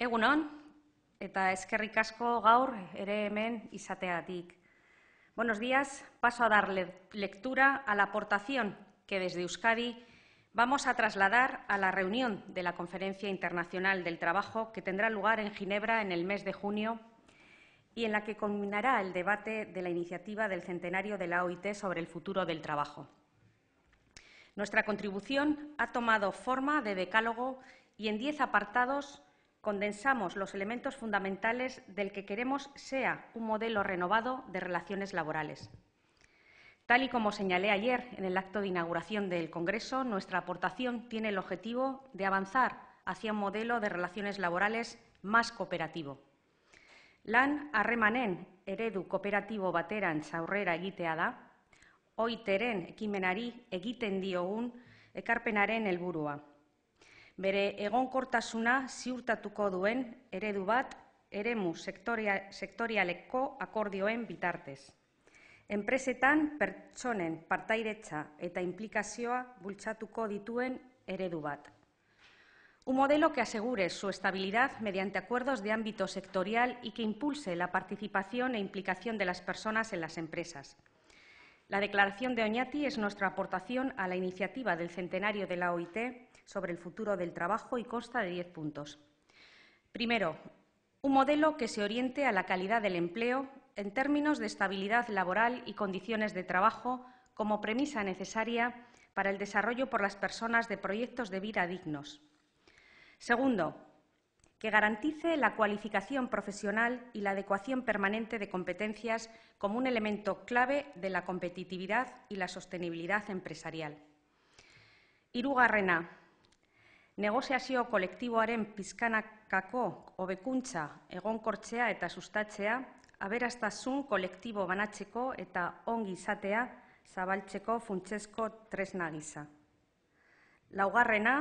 Egun on, eta eskerrik asko gaur ere hemen izateagatik. Buenos días. Paso a dar lectura a la aportación que desde Euskadi vamos a trasladar a la reunión de la Conferencia Internacional del Trabajo que tendrá lugar en Ginebra en el mes de junio y en la que culminará el debate de la iniciativa del centenario de la OIT sobre el futuro del trabajo. Nuestra contribución ha tomado forma de decálogo y en 10 apartados condensamos los elementos fundamentales del que queremos sea un modelo renovado de relaciones laborales. Tal y como señalé ayer en el acto de inauguración del Congreso, nuestra aportación tiene el objetivo de avanzar hacia un modelo de relaciones laborales más cooperativo. Lan harremanen eredu kooperatibo baterantz aurrera egitea da, OIT-ren ekimenari egiten diogun ekarpenaren helburua. Bere egonkortasuna ziurtatuko duen eredu bat eremu sektorialeko akordioen bitartez. Enpresetan pertsonen partairetza eta inplikazioa bultzatuko dituen eredu bat. Un modelo que asegure su estabilidad mediante acuerdos de ámbito sectorial y que impulse la participación e implicación de las personas en las empresas. La declaración de Oñati es nuestra aportación a la iniciativa del centenario de la OIT sobre el futuro del trabajo y consta de 10 puntos. Primero, un modelo que se oriente a la calidad del empleo en términos de estabilidad laboral y condiciones de trabajo como premisa necesaria para el desarrollo por las personas de proyectos de vida dignos. Segundo, que garantice la cualificación profesional y la adecuación permanente de competencias como un elemento clave de la competitividad y la sostenibilidad empresarial. Hirugarrena, negoziazio kolektiboaren pizkanakako hobekuntza egonkortzea eta sustatzea, aberastasun kolektibo banatzeko eta ongi izatea zabaltzeko funtsezko tresna gisa. Laugarrena,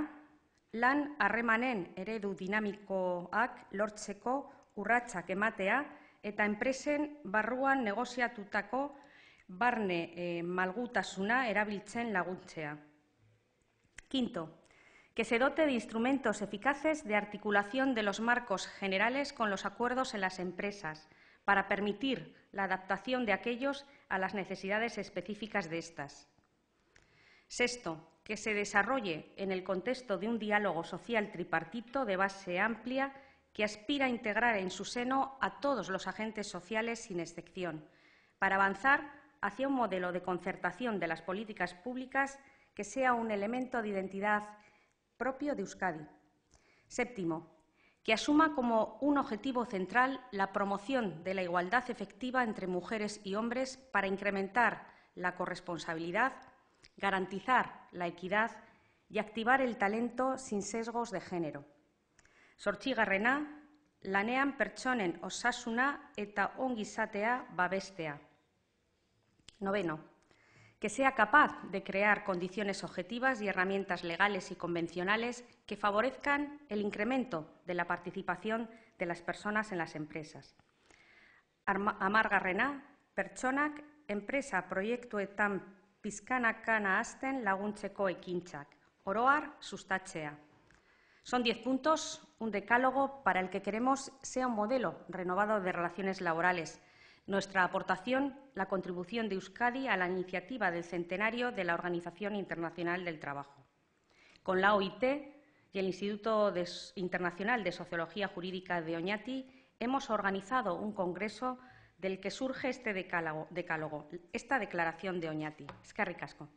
lan harremanen eredu dinamikoak lortzeko urratsak ematea eta enpresen barruan negoziatutako barne malgutasuna erabiltzen laguntzea. Quinto, que se dote de instrumentos eficaces de articulación de los marcos generales con los acuerdos en las empresas para permitir la adaptación de aquellos a las necesidades específicas de estas. Sexto, que se desarrolle en el contexto de un diálogo social tripartito de base amplia que aspira a integrar en su seno a todos los agentes sociales sin excepción, para avanzar hacia un modelo de concertación de las políticas públicas que sea un elemento de identidad propio de Euskadi. Séptimo, que asuma como un objetivo central la promoción de la igualdad efectiva entre mujeres y hombres para incrementar la corresponsabilidad, garantizar la equidad y activar el talento sin sesgos de género. Zortzigarrena, lanean pertsonen osasuna eta ongizatea babestea. Noveno, que sea capaz de crear condiciones objetivas y herramientas legales y convencionales que favorezcan el incremento de la participación de las personas en las empresas. Hamargarrena, pertsonak enpresa proiektuetan pizkanakana hasten laguntzeko ekintzak, oro har sustatzea. Son 10 puntos, un decálogo para el que queremos sea un modelo renovado de relaciones laborales. Nuestra aportación, la contribución de Euskadi a la iniciativa del centenario de la Organización Internacional del Trabajo. Con la OIT y el Instituto Internacional de Sociología Jurídica de Oñati hemos organizado un congreso del que surge este decálogo, esta declaración de Oñati. Eskerrik asko.